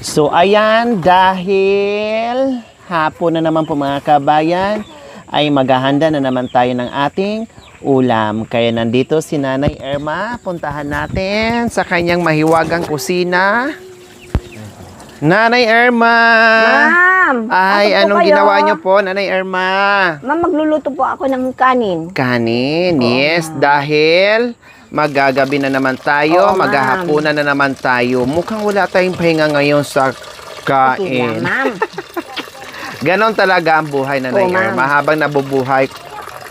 So ayan, dahil hapon na naman po mga kabayan, ay maghahanda na naman tayo ng ating ulam. Kaya nandito si Nanay Irma, puntahan natin sa kanyang mahiwagang kusina. Nanay Irma! Ma'am! Ay, asan po anong kayo? ginawa niyo po, Nanay Irma? Ma'am, magluluto po ako ng kanin. Kanin, yes, dahil magagabi na naman tayo, Oo, ma'am. maghahapunan na naman tayo. Mukhang wala tayong pahinga ngayon sa Okay kain. lang, ma'am. Ganon talaga ang buhay, Nanay Oo, ma'am. Irma. Habang nabubuhay,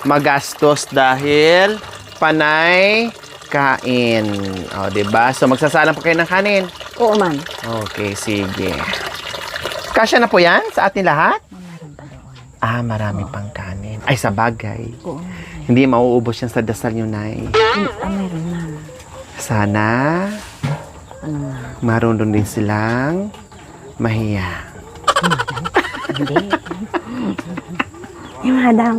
magastos dahil panay kain. O, diba? So, magsasalang po kayo ng kanin. Oo, ma'am. Okay, sige. Kasya na po yan sa atin lahat? Meron pa doon. Ah, marami pang kanin. Ay, sa bagay. Oo, ma'am. Hindi mauubos yan sa dasal nyo, Nay. Meron, ma'am. Sana Ano, ma'am? marunong din silang mahiya. Hindi. Madam.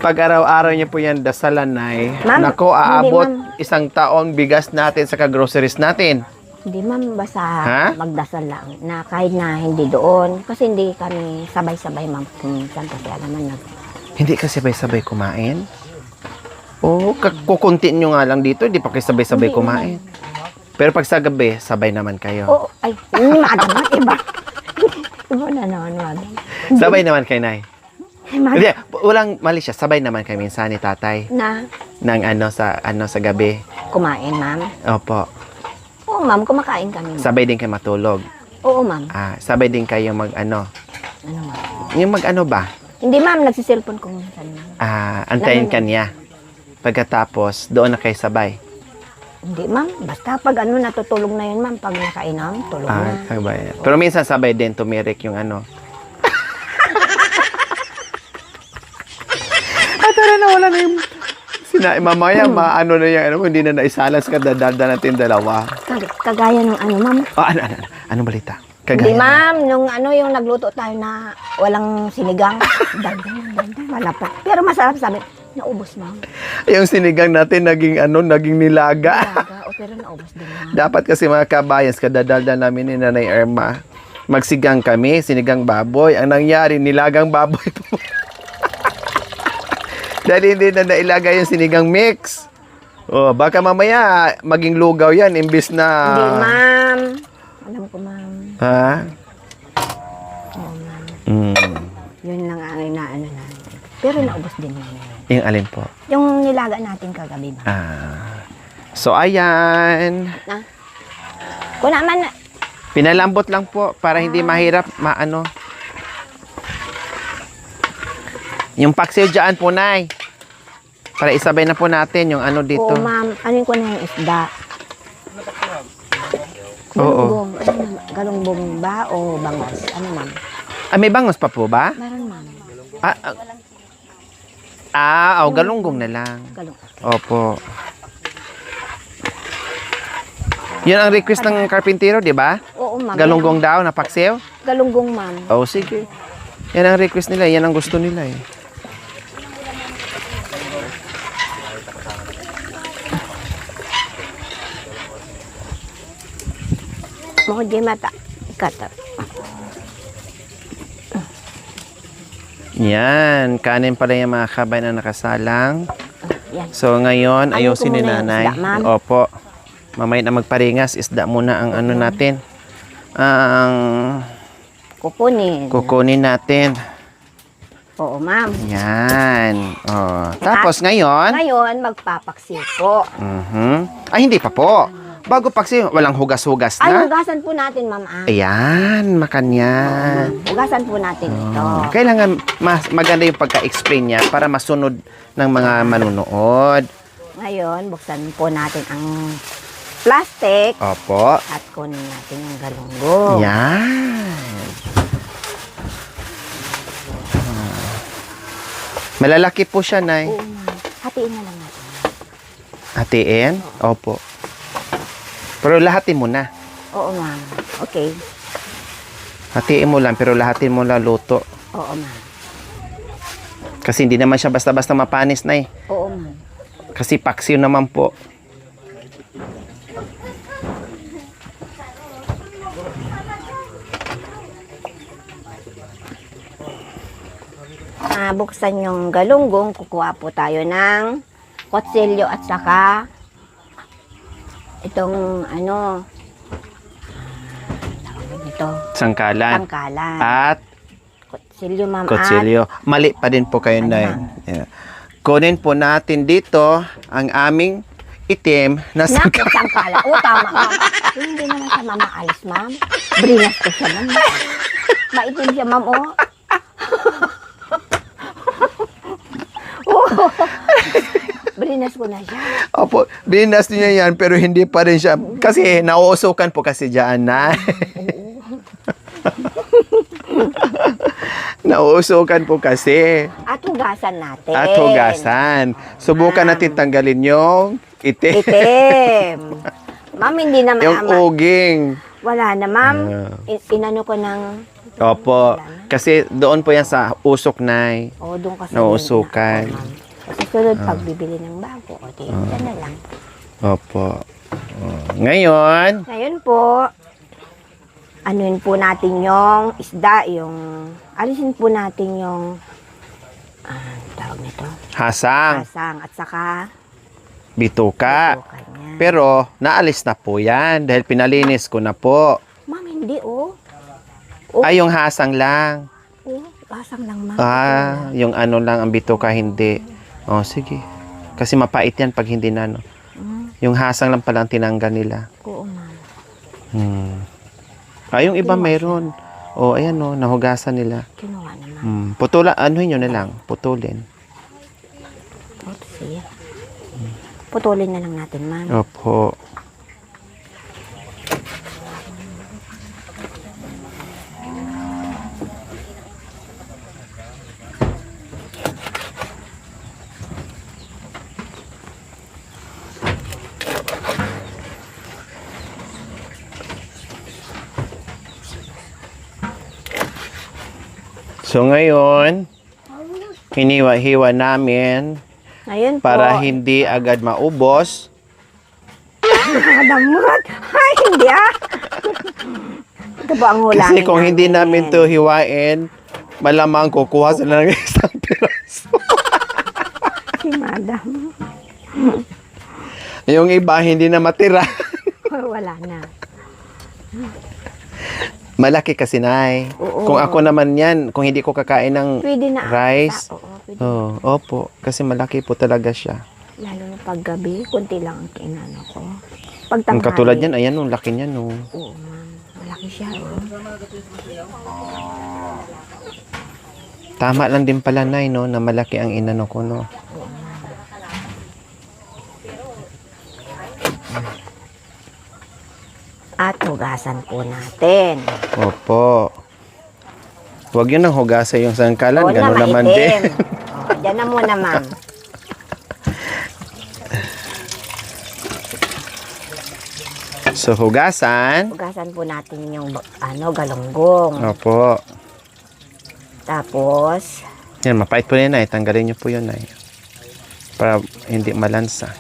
Pag araw-araw niyo po yan dasalan, Nay, Ma'am, nako, aabot hindi, isang taon bigas natin sa groceries natin. Hindi, ma'am. Basta Ha? magdasal lang. Na kahit na hindi doon. Kasi hindi kami sabay-sabay, ma'am. Minsan kasi alaman na. Hindi kasi sabay-sabay kumain. Oo, kukunti nyo nga lang dito, hindi pa kayo sabay-sabay Hindi, kumain. Pero pag sa gabi, sabay naman kayo. Oo, ay. Madam, iba. Iba na naman, madam. Sabay naman kayo, Nay. Ay, madam. Hindi, walang mali siya. Sabay naman kayo minsan ni tatay Na ng sa gabi. kumain, ma'am. Opo. Oo, ma'am. Kumakain kami, ma'am. Sabay din kayo matulog. Oo, ma'am. Ah, sabay din kayo Ano, ma'am? Yung ba? Hindi, ma'am. Nagsiselfon ko minsan, ma'am. Ah, antayin ka niya. Pagkatapos, doon na kayo sabay. Hindi, ma'am. Basta pag natutulog na yun, ma'am. Pag nakainom, tulog Ah, na. sabay. Pero minsan sabay din tumirik yung tara na, wala na yung mamaya, maano na yung hindi na naisalas ka, dadalda natin dalawa. Kagaya ng ma'am. Oh, anong balita? Hindi, Kagaya. ma'am. Nung yung nagluto tayo na walang sinigang. Dandan, wala pa. Pero masarap sabi. Naubos, ma'am. Yung sinigang natin, naging nilaga. Talaga. O, pero naubos din, ma'am. Dapat kasi mga kabayans, kadadalda namin ni Nanay Irma, magsigang kami, sinigang baboy. Ang nangyari, nilagang baboy po. Dahil hindi na nailagay yung sinigang mix. Oh, baka mamaya maging lugaw yan imbis na... Hindi, ma'am. Alam ko, ma'am. Ha? Oo, ma'am. Mm. Yun lang ang inaano natin. Pero naubos din, ma'am. Yung alin po? Yung nilaga natin kagabi, ma'am. Ah. So, ayan. Na? Kung naman, Pinalambot lang po para hindi mahirap maano. Yung paksiw dyan po, Nay. Para isabay na po natin yung dito. oo, ma'am. Ano ko na yung isda? Oo. Galunggong. Ano, ma'am? Galunggong ba o bangas? Ano, ma'am? Ah, may bangos pa po ba? Meron, ma'am. Galunggong na lang. Galung. Opo. Yun ang request ng karpintero, di ba? Oo, ma'am. Galunggong daw na paksiw? Galunggong, ma'am. Oh, sige. Yan ang request nila. Yan ang gusto nila eh. Mo di mata. Kata. Yan. Kanin pala yung mga kabay na nakasalang. Yan. So, ngayon, Ano ayusin ko ni muna yung nanay. isda, ma'am? Opo. Mamaya na magparingas. Isda muna ang natin. Ang kukunin natin. Oo, ma'am. Yan. Oh. Tapos ngayon, Ngayon, magpapaksiw po. Ay, hindi pa po. Bago paksiw, walang hugas-hugas Ay, na. hugasan po natin, ma'am. Ayan, makanya. Hugasan po natin ito. Kailangan maganda yung pagka-explain niya para masunod ng mga manunood. Ngayon, buksan po natin ang plastic Opo. at kunin natin yung galunggong. Yan. Malalaki po siya, Nay. Oo, ma'am. Hatiin na lang natin. Hatiin? Opo. Pero lahatin mo na. Oo, ma'am. Okay. Hatiin mo lang, pero lahatin mo lang luto. Oo, ma'am. Kasi hindi naman siya basta-basta mapanis, Nay. Oo, ma'am. Kasi paksiw naman po. buksan yung galunggong, kukuha po tayo ng kutsilyo at saka itong tawag nito, Sangkalan. tangkalan. At Kutsilyo, ma'am. kutsilyo. Mali pa din po kayo, Nay. Yeah. Kunin po natin dito ang aming itim na sangkalan. Tangkalan. Oo, tama, ma'am. Hindi naman siya, ma'am, maalis, ma'am. Brinas ko siya, ma'am. Maitim siya, ma'am, oh. Brinas ko na siya. Opo, binas niya yan pero hindi pa rin siya. Kasi nauusukan po kasi dyan, Nay. Nauusukan po kasi. At hugasan natin. At hugasan. Subukan natin tanggalin yung itim. Itim. Ma'am, hindi naman. Yung uging. Wala na, ma'am. Inano ko ng... Opo. Kasi doon po yan sa usok, Nay. Oo, doon kasi. Nauusukan. Kasi sunod pagbibili ng bago. O, di, yan na lang. Opo. Ngayon, Ngayon po, anuin po natin yung isda, alisin po natin yung, tawag nito, hasang, asang, at saka, bituka. buka niya. Pero naalis na po yan dahil pinalinis ko na po. Ma'am, hindi, Ay, yung hasang lang. asang lang, ma'am. Yung ano lang, ang bituka hindi. Oh, sige. Kasi mapait yan pag hindi na, no? Yung hasang lang pala ang tinanggal nila. Oo, ma'am. Yung iba meron. Oh, ayan, no, nahugasan nila. Kinuha na, ma'am. Anuhin nyo na lang. Putulin. Sige. Putulin na lang natin, ma'am. Opo. So ngayon, hiniwa-hiwa namin Ngayon po. para hindi agad maubos. Nakadamot. Ay, hindi Ito po ang hulangin Kasi kung hindi namin to hiwain, malamang kukuha sila ng isang piraso. Si madam. Yung iba, hindi na matira. Wala na. Malaki kasi, Nay. Oo. Kung ako naman yan, kung hindi ko kakain ng Pwede na. rice, Oo, pwede. opo, kasi malaki po talaga siya. Lalo na paggabi, konti lang ang kinano ko. Pag Ang tanghali. katulad yan, ayan, ang laki niyan, no. Oo, ma'am. Malaki siya, Tama lang din pala, Nay, no, na malaki ang inano ko, no. At hugasan po natin. Opo. Huwag yun ang hugasan yung sangkalan, Oo gano'n naman maitim. din. Diyan na muna, ma'am. So, hugasan. Hugasan po natin yung galunggong. Opo. Tapos, Yan, mapait po yan, Nay. Tanggalin niyo po yun, Nay. Para hindi malansa.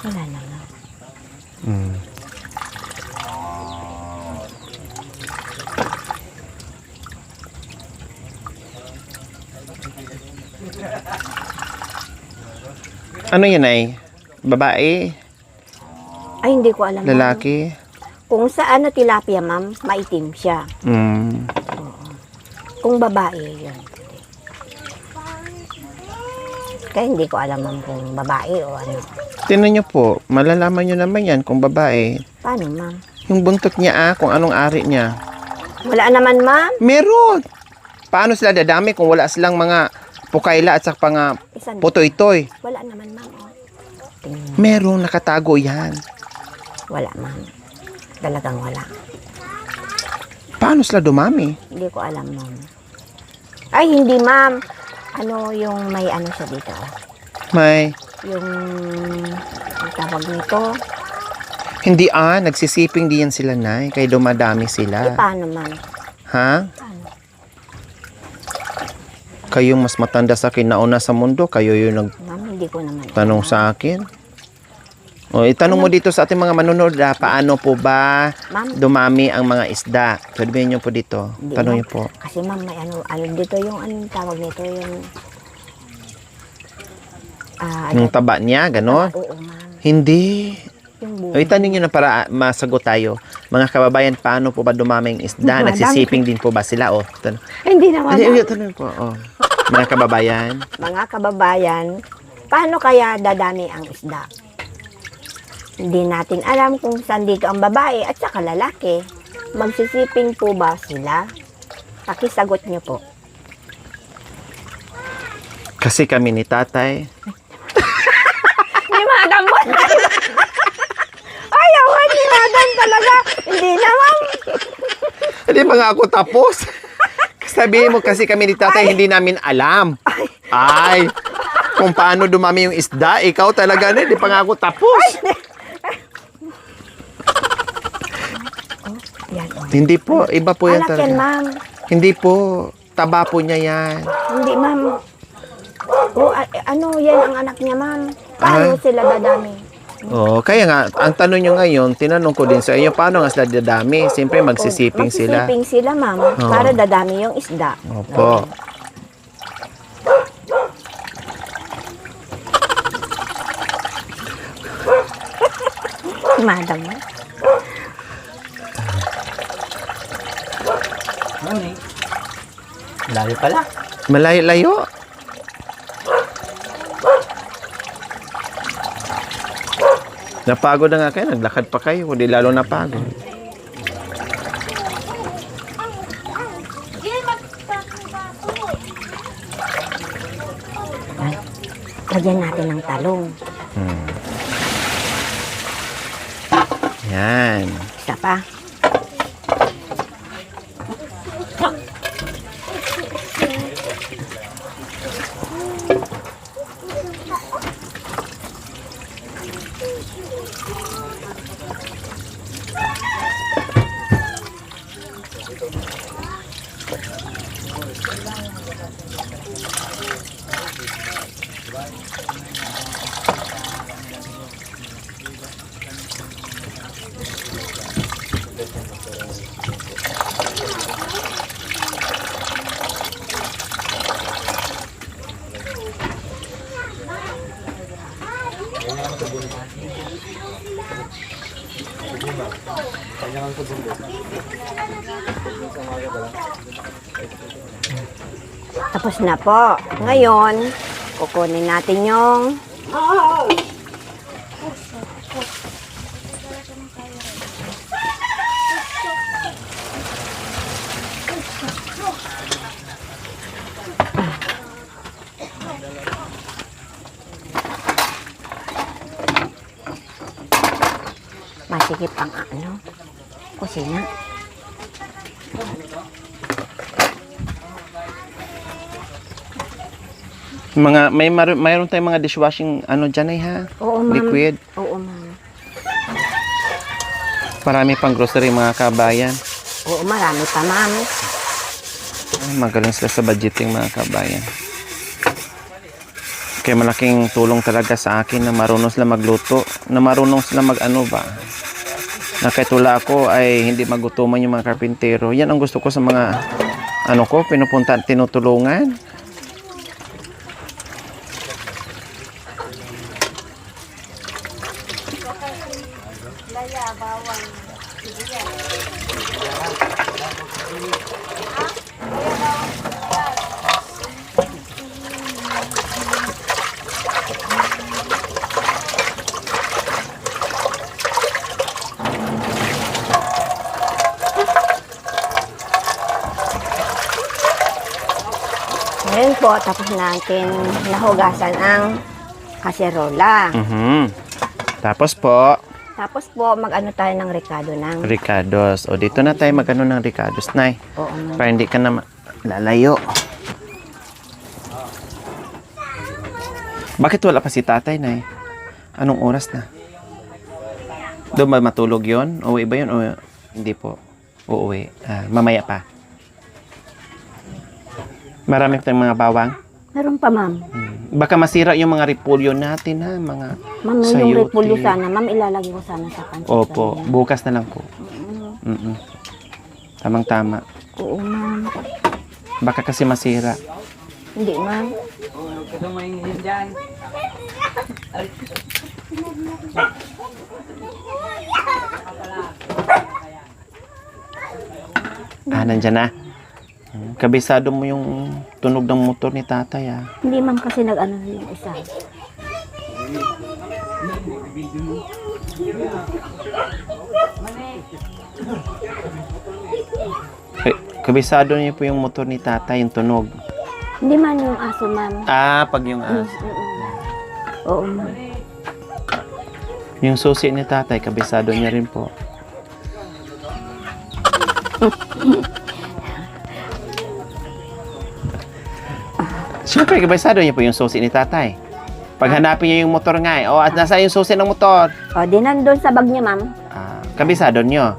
wala na, ma'am. Ano yan, Nay? Babae? Ay, hindi ko alam, ma'am. Lalaki? Kung sa tilapia, ma'am, maitim siya. Kung babae, yun. Kaya hindi ko alam, ma'am, kung babae o ano. Tingnan niyo po. Malalaman niyo naman yan kung babae. Paano, ma'am? Yung buntot niya, kung anong ari niya. Wala naman, ma'am. Meron! Paano sila dadami kung wala silang mga pukayla at saka mga Isan. putoy-toy? Wala naman, ma'am. Oh. Tingnan. Meron, nakatago yan. Wala, ma'am. Talagang wala. Paano sila dumami? Hindi ko alam, ma'am. Ay, hindi, ma'am. Ano yung may ano siya dito? May, Yung ang tawag nito. hindi nagsisiping diyan sila, Nay. Kaya dumadami Eh, sila. paano, ma'am? Ha? Paano? Kayo mas matanda sa akin nauna sa mundo. Kayo yung Ma'am, hindi ko naman. nagtanong sa akin. O, itanong mo dito sa ating mga manunod, paano po ba Ma'am, dumami ang mga isda? Sabihin niyo po dito. Hindi, Tanong ma'am. niyo po. kasi ma'am, may ano dito yung anong tawag nito, yung Yung taba niya, gano'n? oo ma'am, Hindi. yung O, buhay. itanong niyo na para masagot tayo. Mga kababayan, paano po ba dumami ang isda? Madami. Nagsisiping din po ba sila? O, tanong. Hindi naman Ay, ma'am. tanong po. O. Mga kababayan. Mga kababayan, paano kaya dadami ang isda? Hindi natin alam kung saan dito ang babae at saka lalaki. Magsisiping po ba sila? Pakisagot niyo po. Kasi kami ni tatay. Ni Madam mo. Ayaw, ni Madam talaga. Hindi na, ma'am. Hindi pa nga ako tapos. Sabihin mo kasi kami ni tatay, hindi namin alam. Ay, kung paano dumami yung isda, ikaw talaga na, hindi pa nga ako tapos. Yan, oh. Hindi po, iba po yan Anak yan, talaga. ma'am. Hindi po, taba po niya yan. Hindi, ma'am. Oh, ano yan ang anak niya, ma'am? Paano sila dadami? Oh, kaya nga, ang tanong nyo ngayon, tinanong ko din sa inyo, paano nga sila dadami? Siyempre, magsisiping sila. Magsisiping sila, ma'am. Oh. Para dadami yung isda. Opo. Madam mo. Layo pala. Malayo-layo. Napagod na nga kayo, naglakad pa kayo, hindi lalo napagod. Lagyan natin ng talong. Yan. Isa pa. Tapos na po. Ngayon, kukunin natin yung masikip ang ano, kusina. Mayroon tayong mga dishwashing ano dyan ay ha? Oo, ma'am. Liquid. Oo, ma'am. Marami pang grocery mga kabayan. Oo, marami pa, ma'am. Ay, magaling sila sa budgeting mga kabayan. Kaya malaking tulong talaga sa akin na marunong sila magluto. Na marunong sila mag-ano ba. Na kahit wala ako ay hindi magutuman yung mga karpintero. Yan ang gusto ko sa mga ano ko, pinupunta, tinutulungan. Ngayon po, tapos natin nahugasan ang kaserola. Tapos po, Tapos po, mag-ano tayo ng rekado ng... ricados. O dito na tayo magano ng ricados, Nay. Oo, ma'am. Para hindi ka na lalayo. Bakit wala pa si tatay, Nay? Anong oras na? Doon ba matulog yon? Uwi ba yun? O hindi po? Uuwi. Mamaya pa. Marami tayong mga bawang. Meron pa, ma'am. Baka masira yung mga repolyo natin ha, mga Ma'am, yung sayote. repolyo sana, ma'am, ilalagay ko sana sa pancit. Opo, kanina. bukas na lang po. Mm. Tamang-tama. Oo, ma'am. Baka kasi masira. Hindi, ma'am. Nandyan na. Kabisado mo yung tunog ng motor ni tatay ah. Hindi, ma'am, kasi nag-ano yung isa. Kabisado niyo po yung motor ni tatay, yung tunog. Hindi man yung aso, ma'am. Pag yung Oo, ma'am. yung susi ni tatay, kabisado niya rin po. Siyempre, kabisado niya po yung susi ni tatay. Pag hanapin niyo yung motor nga at nasa yung susi ng motor. O, di nandun sa bag niya, ma'am. Kabisado niyo.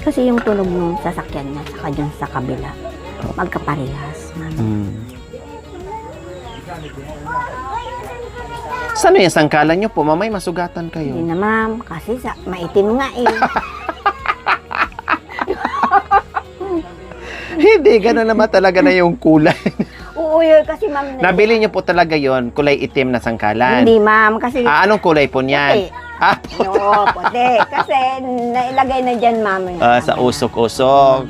Kasi yung tunog ng sasakyan niya, saka dyan sa kabila, magkaparehas, ma'am. Saan yung sangkalan niyo po? Mamay, masugatan kayo. Hindi na, ma'am. Kasi maitim nga eh. Hindi, gano'n naman talaga na yung kulay. Oo, yun. Kasi, ma'am. Nabili niyo po talaga yon kulay itim na sangkalan. Hindi, ma'am. Kasi, Anong kulay po niyan? puti. Oo, puti. Kasi, nailagay na dyan, ma'am. Sa usok-usok.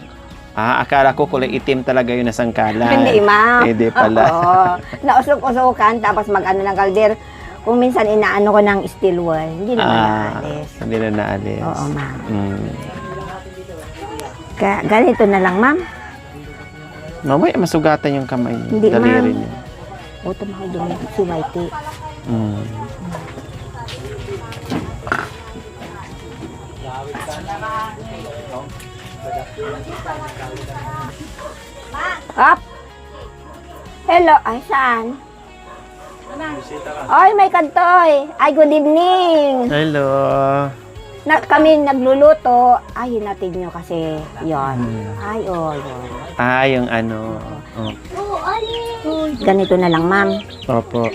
Akala ko kulay itim talaga yun na sangkalan. Hindi, ma'am. Hindi pala. Oo. Nausok-usokan, tapos mag-ano ng kalder. Kung minsan inaano ko ng steel wool, hindi naman naalis. Hindi na naalis. Oo, ma'am. Mm. Kaya, ganito na lang, ma'am. Mamaya masugatan yung kamay niyo. Hindi, Daliri ma'am. niyo. O, tumahal din si Whitey. Mm. Up! Hello! Ay, saan? Ay, may kantoy! Ay, good evening! Hello. Kami nagluluto. Ay, hinatid nyo kasi yon. Ay, yun. Yung ano. Oh. Ganito na lang, ma'am. Opo.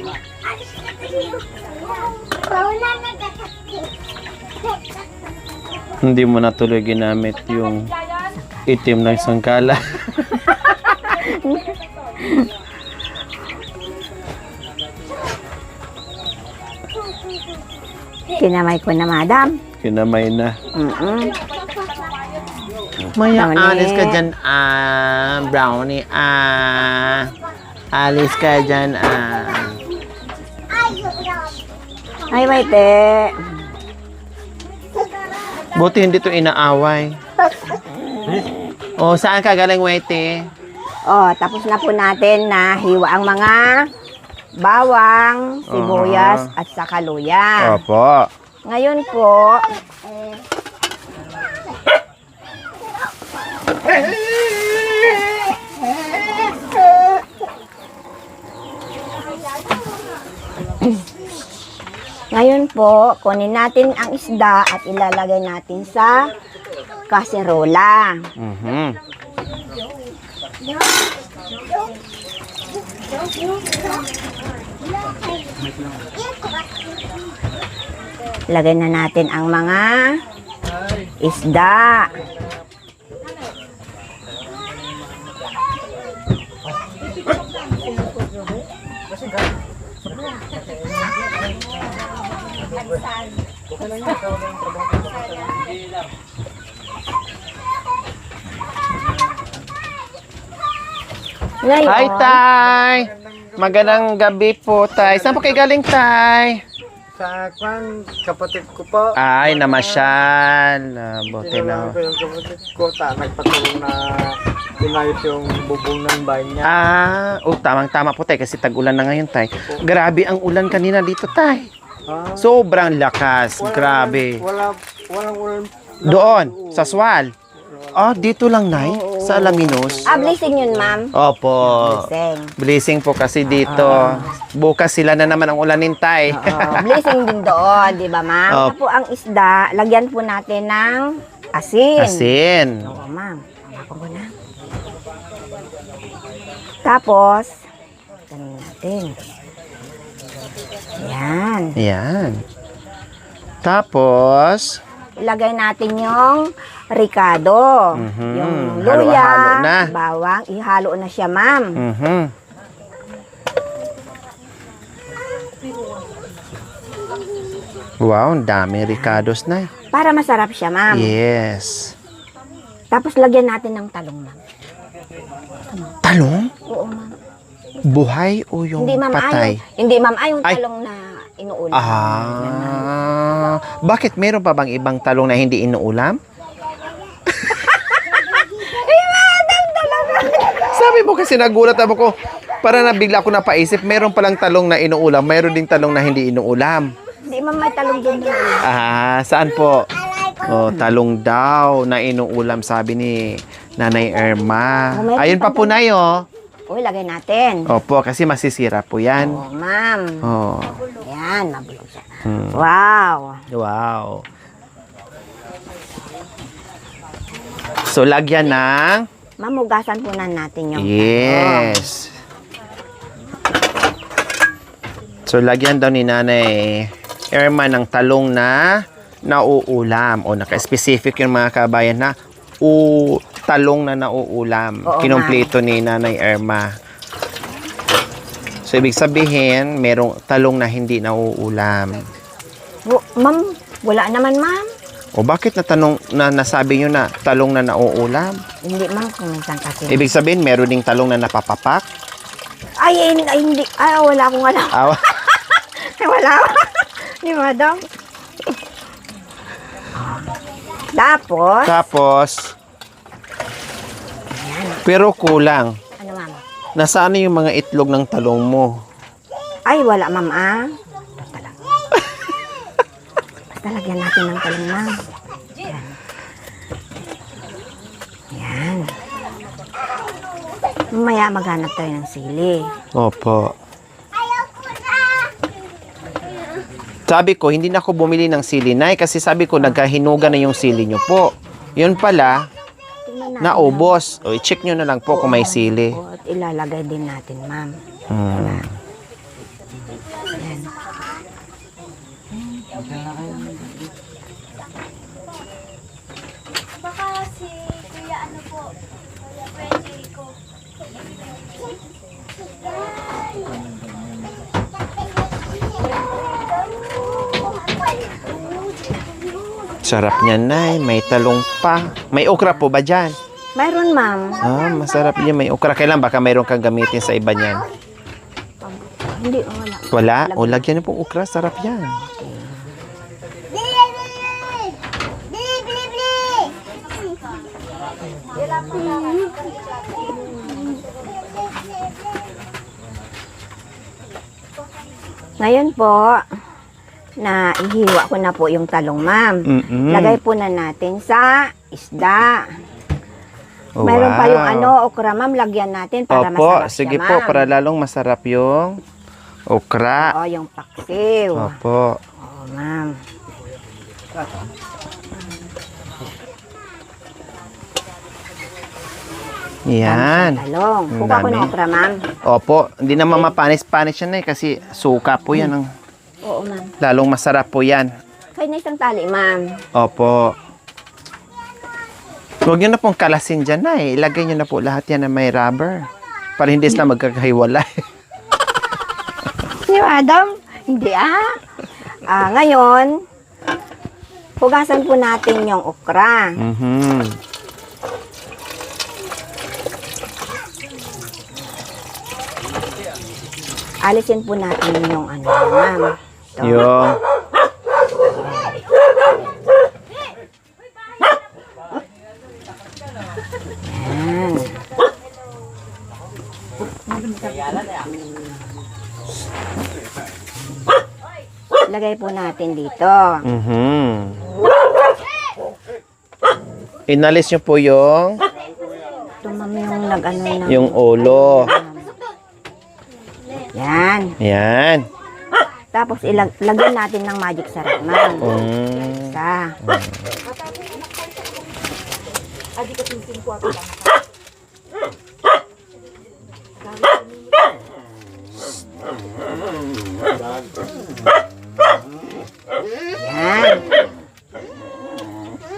Hindi mo na tuloy ginamit yung itim ng sangkala. Kinamay ko na, madam. Kinamay na. Maya, Brownie. alis ka dyan, brownie, alis ka dyan, Ay, Whitey. Buti hindi to inaaway. Saan ka galing, Wete? Tapos na po natin na hiwa ang mga bawang, sibuyas, at saka luya. Opo. Ngayon po, kunin natin ang isda at ilalagay natin sa kaserola. Lagay na natin ang mga isda. Ngayon, Hi, Tay! Magandang gabi po, Tay. Saan po kayo galing, Tay? Sa kapatid ko po. Ay, namasyal. Buti na. Tinulungan ko yung kapatid ko. Nagpatulong na inayos yung bubong ng bahay niya. Tamang-tama po, Tay. Kasi tag-ulan na ngayon, Tay. Grabe ang ulan kanina dito, Tay. Sobrang lakas. Grabe. Walang ulan. Doon, sa Swal. Dito lang, Nay. Sa Alaminos. blessing yun, ma'am. Opo. Blessing. Blessing po kasi dito. Bukas sila na naman ang ulanin, Tay. Blessing din doon, di ba, ma'am? Opo. Ito po ang isda. Lagyan po natin ng asin. Asin. Oo, ma'am. Hawakan ko na. Tapos, ganun natin. Yan. Yan. Tapos, Ilagay natin yung ricado. Mhm. Yung Halo-halo luya, na. bawang, ihalo na siya, ma'am. mhm. Wow, ang dami ricados na. Para masarap siya, ma'am. Yes. Tapos lagyan natin ng talong, ma'am. Talong? Oo, ma'am. Buhay o yung Hindi, ma'am, patay? Hindi, ma'am, yung Ay. talong na inuulam. Yan, ma'am. Bakit meron pa bang ibang talong na hindi inuulam? Sabi mo kasi nagulat ako ko. Para nabigla ako napaisip, meron palang talong na inuulam, meron ding talong na hindi inuulam. Hindi, ma'am, may talong doon na ulam. Saan po? Oh, talong daw na inuulam, sabi ni Nanay Irma. Oh, meron Ayun pa pa po daw. na yun. Uy, lagay natin. Opo, kasi masisira po yan. Oo, ma'am. Oh. Yan, mabulog siya. Hmm. Wow. Wow. So, lagyan ng... Mamugasan po na natin yung Yes. So, lagyan daw ni Nanay Irma ng talong na nauulam. O, naka-specific yung mga kabayan na talong na nauulam. Oo, Kinumpleto ni Nanay Irma. So, ibig sabihin, merong talong na hindi nauulam. Ma'am, wala naman, ma'am. O, bakit nasabi nyo na talong na nauulam? Hindi, ma'am, kung minsan kasi. Ibig sabihin, meron ding talong na napapapak? Hindi. Ay, wala akong alam. Awa. Wala. Di ba, Dong? Tapos, Tapos, pero kulang. ano, ma'am? Nasaan na yung mga itlog ng talong mo? Ay, wala, ma'am, Basta lang. Basta lagyan natin ng talong, ma'am. Yan. Yan. Mamaya maghanap tayo ng sili. Opo. Sabi ko, hindi na ako bumili ng sili, Nay, kasi sabi ko, nagkahinuga na yung sili nyo po. Yun pala, Tingnan natin. naubos. O, i-check nyo na lang po kung may sili. O, at ilalagay din natin, ma'am. Hmm. Yan. Baka si Kuya ano po, Kuya Federico. Sarap niyan, Nay. May talong pa. May okra po ba dyan? Mayroon, ma'am. Masarap niya. May okra. Kailan baka mayroon kang gamitin sa iba niyan? Hindi, wala. Wala? O, lagyan niyo pong okra. Sarap yan. Ngayon po, na ihiwa ko na po yung talong, ma'am. Mm-mm. Lagay po na natin sa isda. Mayroon pa yung okra, ma'am. Lagyan natin para Opo, masarap sige siya, po, ma'am. para lalong masarap yung okra. Oo, yung paksiw. Opo. Oo, ma'am. Yan. Talong. Ang Kuha ko dami. ng okra, ma'am. Opo, hindi naman mapanis-panis yan eh, kasi suka po yan. Oo, ma'am. Lalong masarap po yan. Kaya na isang tali, ma'am. Opo. Huwag nyo na pong kalasin dyan na eh. Ilagay nyo na po lahat yan na may rubber. Para hindi sila magkakahiwalay. Di ba, Adam? Hindi, ngayon, hugasan po natin yung okra. Mhm. Alisin po natin yung ma'am. Ito. Yung... Yan. Lagay po natin dito. Mhm. Inalis nyo po yung... Ito, ma'am, yung nag-ano na. Yung ulo. Yan. Yan. Tapos lagyan natin ng magic sarap, ma'am. Mm. Isa. Yan.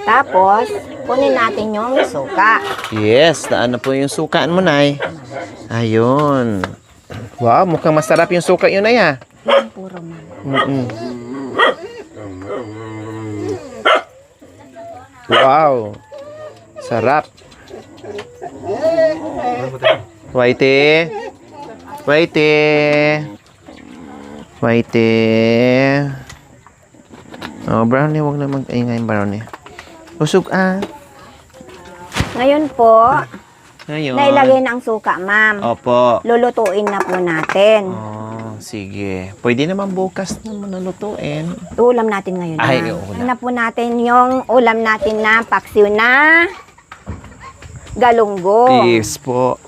Tapos, kunin natin yung suka. Yes, ano po yung sukaan mo, Nay? Ayun. Wow, mukhang masarap yung suka yun, Nay, ah. Puro man. Mm-mm. Wow. Sarap. Waite. Waite. Waite. Oh, brownie, wag na mag-ingay brownie. Usog ah. Ngayon po, Ngayon. nailagay na ang suka, ma'am. Opo. Lulutuin na po natin. Oh, sige. Pwede naman bukas naman nalutuin. Ulam natin ngayon. Ay, ma'am. ulam. Ano po natin yung ulam natin na paksiw na galunggong. Yes po.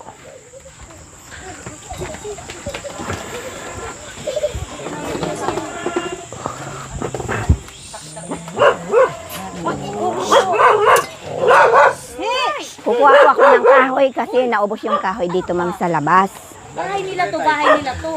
Kukuha po ako ng kahoy kasi naubos yung kahoy dito, ma'am, sa labas. Bahay nila to, bahay nila to.